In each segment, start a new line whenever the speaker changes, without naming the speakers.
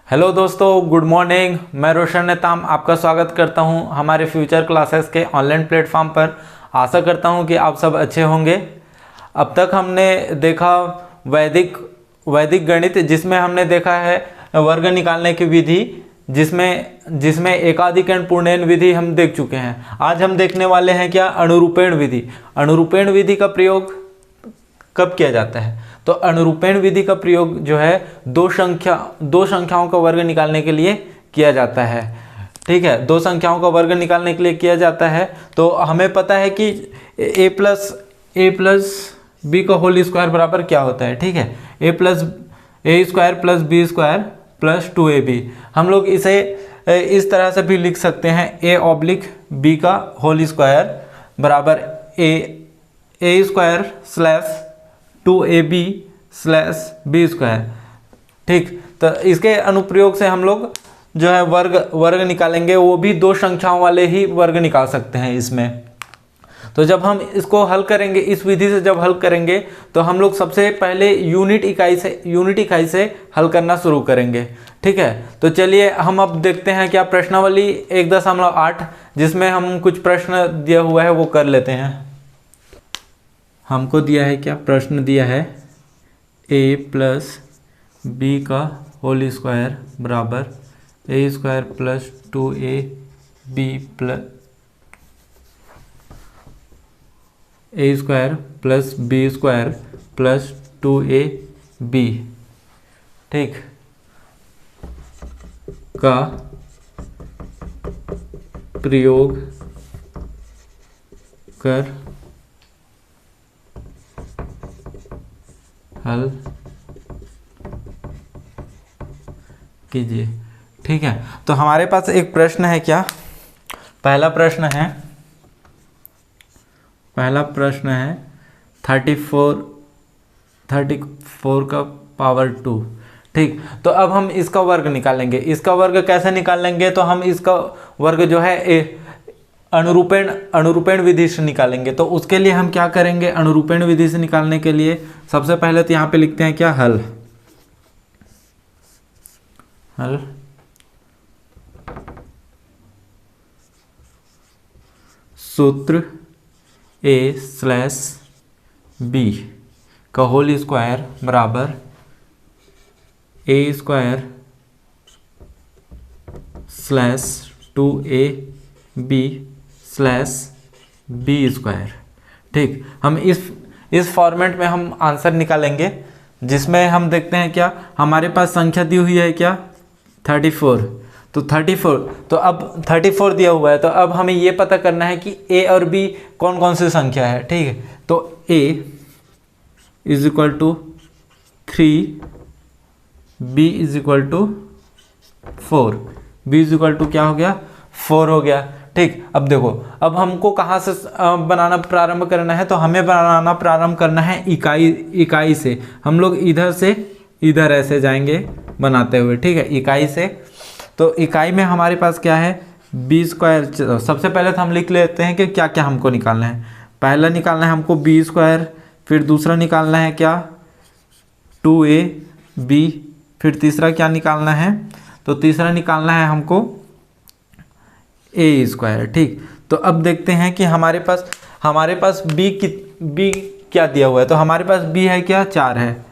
Hello दोस्तों, good morning. मैं रोशन नेताम आपका स्वागत करता हूं हमारे फ्यूचर क्लासेस के ऑनलाइन प्लेटफॉर्म पर। आशा करता हूं कि आप सब अच्छे होंगे। अब तक हमने देखा वैदिक गणित, जिसमें हमने देखा है वर्ग निकालने की विधि, जिसमें एकाधिक एंड पूर्णन विधि हम देख चुके हैं। आज हम देखने वाले हैं क्या, अनुरूपेण विधि। अनुरूपेण विधि का प्रयोग कब किया जाता है? तो अनुरूपेण विधि का प्रयोग जो है दो संख्याओं का वर्ग निकालने के लिए किया जाता है। ठीक है, दो संख्याओं का वर्ग निकालने के लिए किया जाता है। तो हमें पता है कि a प्लस बी का होल स्क्वायर बराबर क्या होता है। ठीक है, a square plus B square plus 2ab। हम लोग इसे इस तरह से भी लिख सकते हैं, a/b का होल स्क्वायर बराबर a square slash 2ab slash B square. ठीक, तो इसके अनुप्रयोग से हम लोग जो है वर्ग निकालेंगे, वो भी दो संख्याओं वाले ही वर्ग निकाल सकते हैं इसमें। तो जब हम इसको हल करेंगे, इस विधि से जब हल करेंगे, तो हम लोग सबसे पहले यूनिट इकाई से हल करना शुरू करेंगे। ठीक है, तो चलिए हम अब देखते हैं क्या प्रश्नावली 1.8, जिसमें हम कुछ प्रश्न दिया हुआ है वो कर लेते हैं। हमको दिया है क्या, प्रश्न दिया है a प्लस बी का होल स्क्वायर बराबर a square plus 2ab plus a square plus B square plus 2ab, ठीक, का प्रयोग कर हल कीजिए। ठीक है, तो हमारे पास एक प्रश्न है क्या, पहला प्रश्न है 34 का पावर 2। ठीक, तो अब हम इसका वर्ग निकालेंगे। इसका वर्ग कैसे निकालेंगे? तो हम इसका वर्ग जो है अनुरूपेण विधि से निकालेंगे। तो उसके लिए हम क्या करेंगे, अनुरूपेण विधि से निकालने के लिए सबसे पहले तो यहाँ पे लिखते हैं क्या, हल। सूत्र a स्लैश बी का होल स्क्वायर बराबर a square slash 2ab slash B square. ठीक, हम इस फॉर्मेट में हम आंसर निकालेंगे, जिसमें हम देखते हैं क्या, हमारे पास संख्या दी हुई है क्या, 34। तो 34, तो अब 34 दिया हुआ है, तो अब हमें ये पता करना है कि a और b कौन कौन सी संख्या है। ठीक है, तो a is equal to 3, b is equal to 4, b is equal to क्या हो गया, 4 हो गया। ठीक, अब देखो, अब हमको कहाँ से बनाना प्रारंभ करना है? तो हमें बनाना प्रारंभ करना है इकाई से। हम लोग इधर से इधर ऐसे जाएंगे बनाते हुए। ठीक है, इकाई से, तो इकाई में हमारे पास क्या है, बी स्क्वायर। सबसे पहले तो हम लिख लेते हैं कि क्या क्या हमको निकालना है। पहला निकालना है हमको बी स्क्वायर, फिर दूसरा निकालना है क्या, 2ab, फिर तीसरा क्या निकालना है, तो तीसरा निकालना है हमको ए स्क्वायर। ठीक, तो अब देखते हैं कि हमारे पास बी क्या दिया हुआ है। तो हमारे पास बी है क्या, 4 है।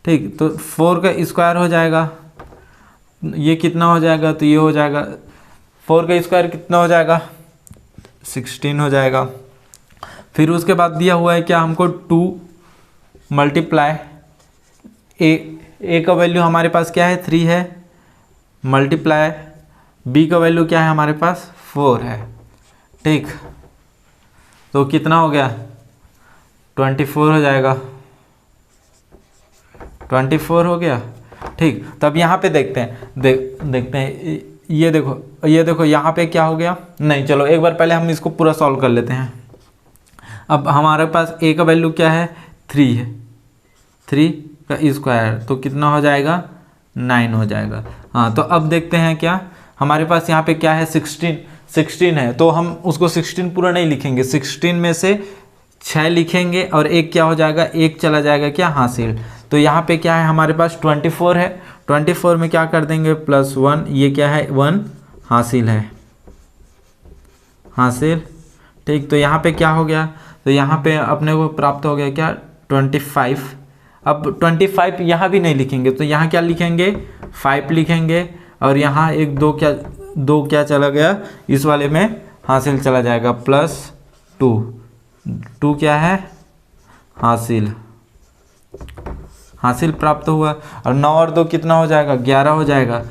ठीक, तो 4 का स्क्वायर हो जाएगा, ये कितना हो जाएगा, तो ये हो जाएगा 4 का स्क्वायर कितना हो जाएगा, 16 हो जाएगा। फिर उसके बाद दिया हुआ है क्या हमको, 2 मल्टीप्लाई ए का वैल्यू हमारे पास क्या है, 3 है, मल्टीप्लाई बी का वैल्यू क्या है हमारे पास, 4 है। ठीक, तो कितना हो गया, 24 हो जाएगा, 24 हो गया। ठीक, तब यहाँ पे देखते हैं ये देखो यहाँ पे क्या हो गया। नहीं, चलो एक बार पहले हम इसको पूरा सॉल्व कर लेते हैं। अब हमारे पास a का वैल्यू क्या है, 3 है, 3 का स्क्वायर तो कितना हो जाएगा, 9 हो जाएगा। हाँ, तो अब देखते हैं क्या, हमारे पास यहाँ पे क्या है, 16 है, तो हम उसको 16 पूरा नहीं लिखेंगे, 16 में से 6 लिखेंगे और एक क्या हो जाएगा, एक चला जाएगा क्या, हासिल। तो यहाँ पे क्या है हमारे पास 24 है, 24 में क्या कर देंगे +1, ये क्या है 1 हासिल है, हासिल। ठीक, तो यहाँ पे क्या हो गया, तो यहाँ पे अपने को प्राप्त हो गया क्या 25। अब 25 यहाँ भी नहीं लिखेंगे, तो यहाँ क्या लिखेंगे 5 लिखेंगे, और यहाँ एक दो क्या चला गया इस वाले में हासिल चला जाएगा, +2 क्या है हासिल, हासिल प्राप्त हुआ। और 9 और 2 कितना हो जाएगा 11 हो जाएगा।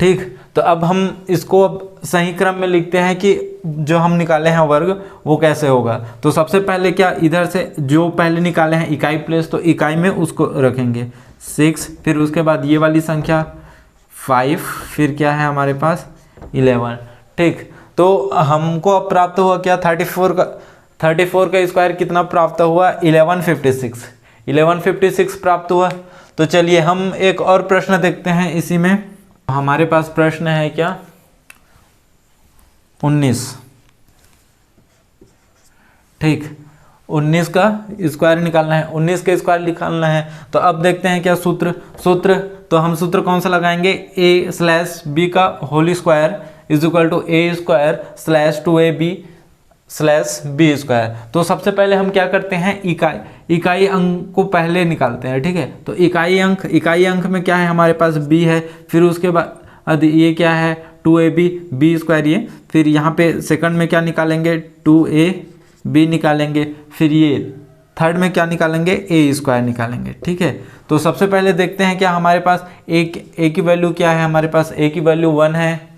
ठीक, तो अब हम इसको अब सही क्रम में लिखते हैं कि जो हम निकाले हैं वर्ग वो कैसे होगा। तो सबसे पहले क्या, इधर से जो पहले निकाले हैं इकाई प्लेस, तो इकाई में उसको रखेंगे 6, फिर उसके बाद ये वाली संख्या 5, फिर क्या है हमारे पास 11। ठीक, तो हमको अब प्राप्त हुआ क्या 34 का स्क्वायर कितना प्राप्त हुआ 1156 प्राप्त हुआ। तो चलिए हम एक और प्रश्न देखते हैं इसी में। हमारे पास प्रश्न है क्या 19। ठीक, 19 का स्क्वायर निकालना है, 19 का स्क्वायर निकालना है। तो अब देखते हैं क्या सूत्र, तो हम सूत्र कौन सा लगाएंगे, a/b का whole square is equal to a²/2ab/b square. तो सबसे पहले हम क्या करते हैं इकाई अंक को पहले निकालते हैं। ठीक है, तो इकाई अंक में क्या है हमारे पास b है, फिर उसके बाद ये क्या है 2ab स्क्वायर, ये फिर यहाँ पे सेकंड में क्या निकालेंगे 2ab निकालेंगे, फिर ये थर्ड में क्या निकालेंगे a स्क्वायर निकालेंगे। ठीक है, तो सबसे पहले देखते हैं क्या हमारे पास a की वैल्यू क्या है, हमारे पास a की वैल्यू 1 है,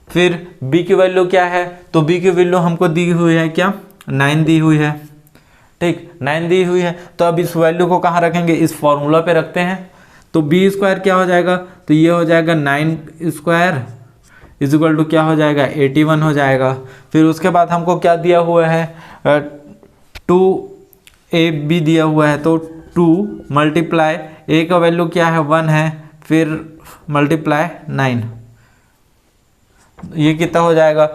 फिर b की वैल्यू क्या है, तो b की वैल्यू हमको दी हुई है क्या 9 दी हुई है। ठीक, 9 दी हुई है, तो अब इस वैल्यू को कहाँ रखेंगे, इस फॉर्मूला पे रखते हैं। तो b स्क्वायर क्या हो जाएगा, तो ये हो जाएगा 9 स्क्वायर इज इक्वल टू क्या हो जाएगा 81 हो जाएगा। फिर उसके बाद हमको क्या दिया हुआ है 2ab दिया हुआ है, तो 2 मल्टीप्लाई a का वैल्यू क्या है 1 है, फिर मल्टीप्लाई 9, ये कितना हो जाएगा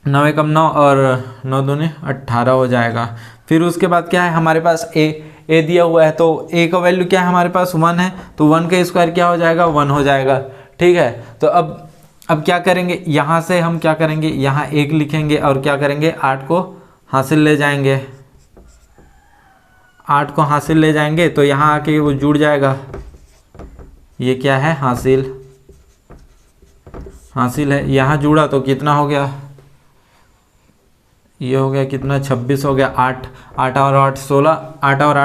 9 एकम 9 और 9 दूनी 18 हो जाएगा। फिर उसके बाद क्या है हमारे पास a दिया हुआ है, तो a का वैल्यू क्या है हमारे पास 1 है, तो 1 का स्क्वायर क्या हो जाएगा 1 हो जाएगा। ठीक है, तो अब क्या करेंगे, यहाँ से हम क्या करेंगे, यहाँ 1 लिखेंगे और क्या करेंगे 8 को हासिल ले जाएंगे, 8 को हासिल ले जाएंगे, तो यहाँ आके वो जुड़ जाएगा, ये क्या है हासिल है, यहाँ जुड़ा तो कितना हो गया, ये हो गया कितना 26 हो गया, 8 और 8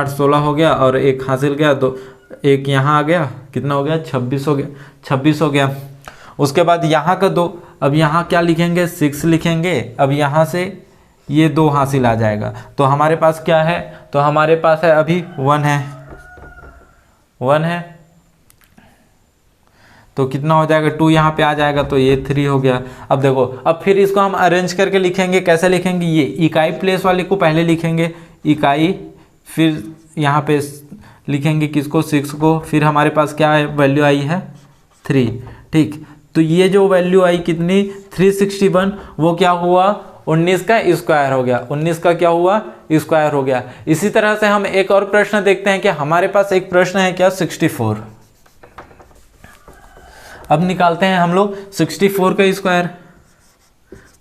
16 हो गया, और एक हासिल गया तो एक यहाँ आ गया, कितना हो गया 26 हो गया। उसके बाद यहाँ का 2, अब यहाँ क्या लिखेंगे 6 लिखेंगे, अब यहाँ से ये 2 हासिल आ जाएगा, तो हमारे पास क्या है, तो हमारे पास है अभी 1 है, तो कितना हो जाएगा 2 यहाँ पे आ जाएगा, तो ये 3 हो गया। अब देखो, अब फिर इसको हम अरेंज करके लिखेंगे, कैसे लिखेंगे, ये इकाई प्लेस वाले को पहले लिखेंगे इकाई, फिर यहाँ पे लिखेंगे किसको 6 को, फिर हमारे पास क्या है वैल्यू आई है 3। ठीक, तो ये जो वैल्यू आई कितनी 361, वो क्या हुआ 19 का स्क्वायर हो गया, 19 का क्या हुआ स्क्वायर हो गया। इसी तरह से हम एक और प्रश्न देखते हैं कि हमारे पास एक प्रश्न है क्या 64। अब निकालते हैं हम लोग 64 का स्क्वायर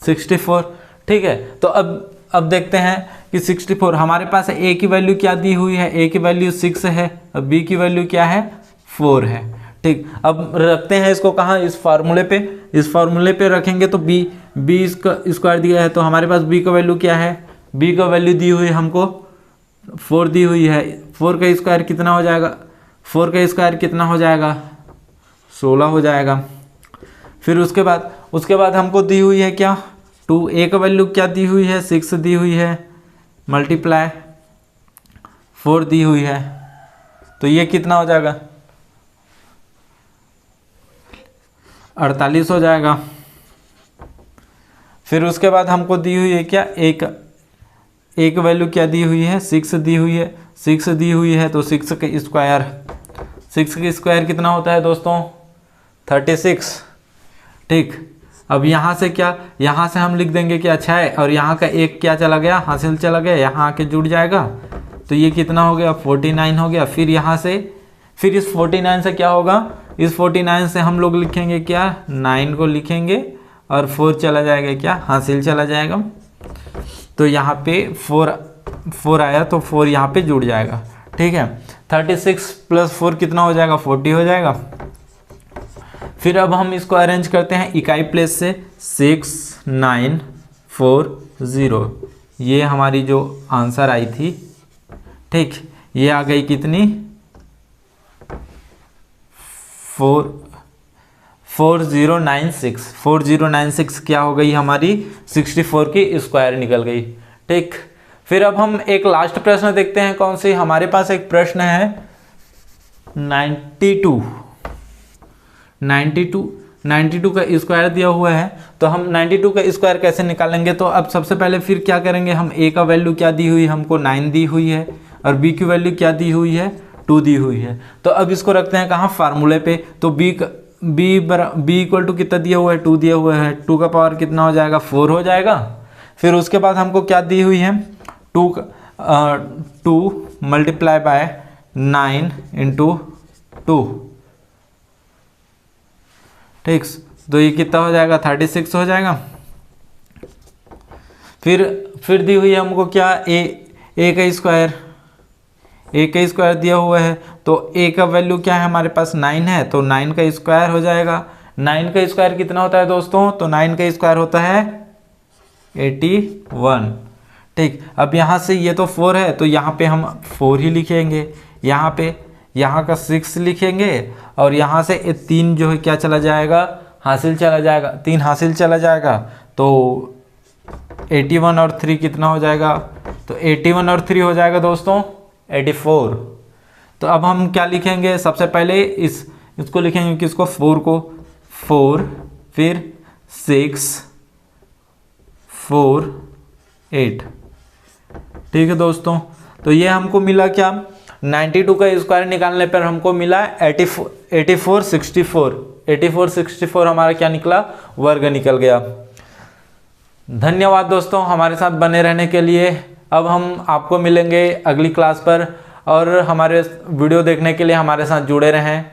64। ठीक है, तो अब देखते हैं कि 64 हमारे पास a की वैल्यू क्या दी हुई है, a की वैल्यू 6 है, अब b की वैल्यू क्या है 4 है। ठीक, अब रखते हैं इसको कहाँ, इस फार्मूले पे रखेंगे, तो b इसका स्क्वायर दिया है, तो हमारे पास b का वैल्यू क्या है, b का वैल्यू दी हुई है हमको 4 दी हुई है, 4 का स्क्वायर कितना हो जाएगा, 4 का स्क्वायर कितना हो जाएगा 16 हो जाएगा। फिर उसके बाद हमको दी हुई है क्या 2, a का वैल्यू क्या दी हुई है 6 दी हुई है, मल्टीप्लाई 4 दी हुई है, तो ये कितना हो जाएगा 48 हो जाएगा। फिर उसके बाद हमको दी हुई है क्या एक वैल्यू क्या दी हुई है 6 दी हुई है, 6 दी हुई है, तो 6 का स्क्वायर कितना होता है दोस्तों 36। ठीक, अब यहाँ से क्या, यहाँ से हम लिख देंगे कि अच्छा है, और यहाँ का एक क्या चला गया हासिल चला गया, यहाँ आके जुड़ जाएगा, तो ये कितना हो गया 49 हो गया। फिर यहाँ से फिर इस 49 से क्या होगा, इस 49 से हम लोग लिखेंगे क्या, 9 को लिखेंगे और 4 चला जाएगा क्या, हासिल चला जाएगा। तो यहाँ पे 4 आया तो 4 यहाँ पे जुड़ जाएगा, ठीक है। 36 + 4 कितना हो जाएगा, 40 हो जाएगा। फिर अब हम इसको अरेंज करते हैं इकाई प्लेस से, 6 9 4 0, ये हमारी जो आंसर आई थी, ठीक, ये आ गई कितनी, 4096। 4096 क्या हो गई हमारी, 64 की स्क्वायर निकल गई, ठीक। फिर अब हम एक लास्ट प्रश्न देखते हैं, कौन सी, हमारे पास एक प्रश्न है 92 का स्क्वायर दिया हुआ है, तो हम 92 का स्क्वायर कैसे निकालेंगे। तो अब सबसे पहले फिर क्या करेंगे, हम a का वैल्यू क्या दी हुई, हमको 9 दी हुई है, और b की वैल्यू क्या दी हुई है, 2 दी हुई है। तो अब इसको रखते हैं कहाँ, फार्मूले पे। तो b इक्वल टू कितना दिया हुआ है, 2 दिया हुआ है, 2 का पावर कितना हो जाएगा, 4 हो जाएगा। फिर उसके बाद हमको क्या दी हुई है, 2 मल्टीप्लाई बाय 9 × 2, ठीक। तो ये कितना हो जाएगा, 36 हो जाएगा। फिर दी हुई है हमको क्या, a का स्क्वायर दिया हुआ है। तो a का वैल्यू क्या है, हमारे पास 9 है, तो 9 का स्क्वायर हो जाएगा। 9 का स्क्वायर कितना होता है दोस्तों, तो 9 का स्क्वायर होता है 81, ठीक। अब यहाँ से ये तो 4 है, तो यहाँ पे हम 4 ही लिखेंगे, यहाँ का 6 लिखेंगे, और यहाँ से 3 जो है क्या चला जाएगा, हासिल चला जाएगा, 3 हासिल चला जाएगा। तो 81 और 3 कितना हो जाएगा, तो 81 और 3 हो जाएगा दोस्तों 84। तो अब हम क्या लिखेंगे, सबसे पहले इसको लिखेंगे, किसको, 4 को, 4 फिर 6 4 8, ठीक है दोस्तों। तो ये हमको मिला क्या, 92 का स्क्वायर निकालने पर हमको मिला 8464 हमारा क्या निकला, वर्ग निकल गया। धन्यवाद दोस्तों हमारे साथ बने रहने के लिए। अब हम आपको मिलेंगे अगली क्लास पर, और हमारे वीडियो देखने के लिए हमारे साथ जुड़े रहें।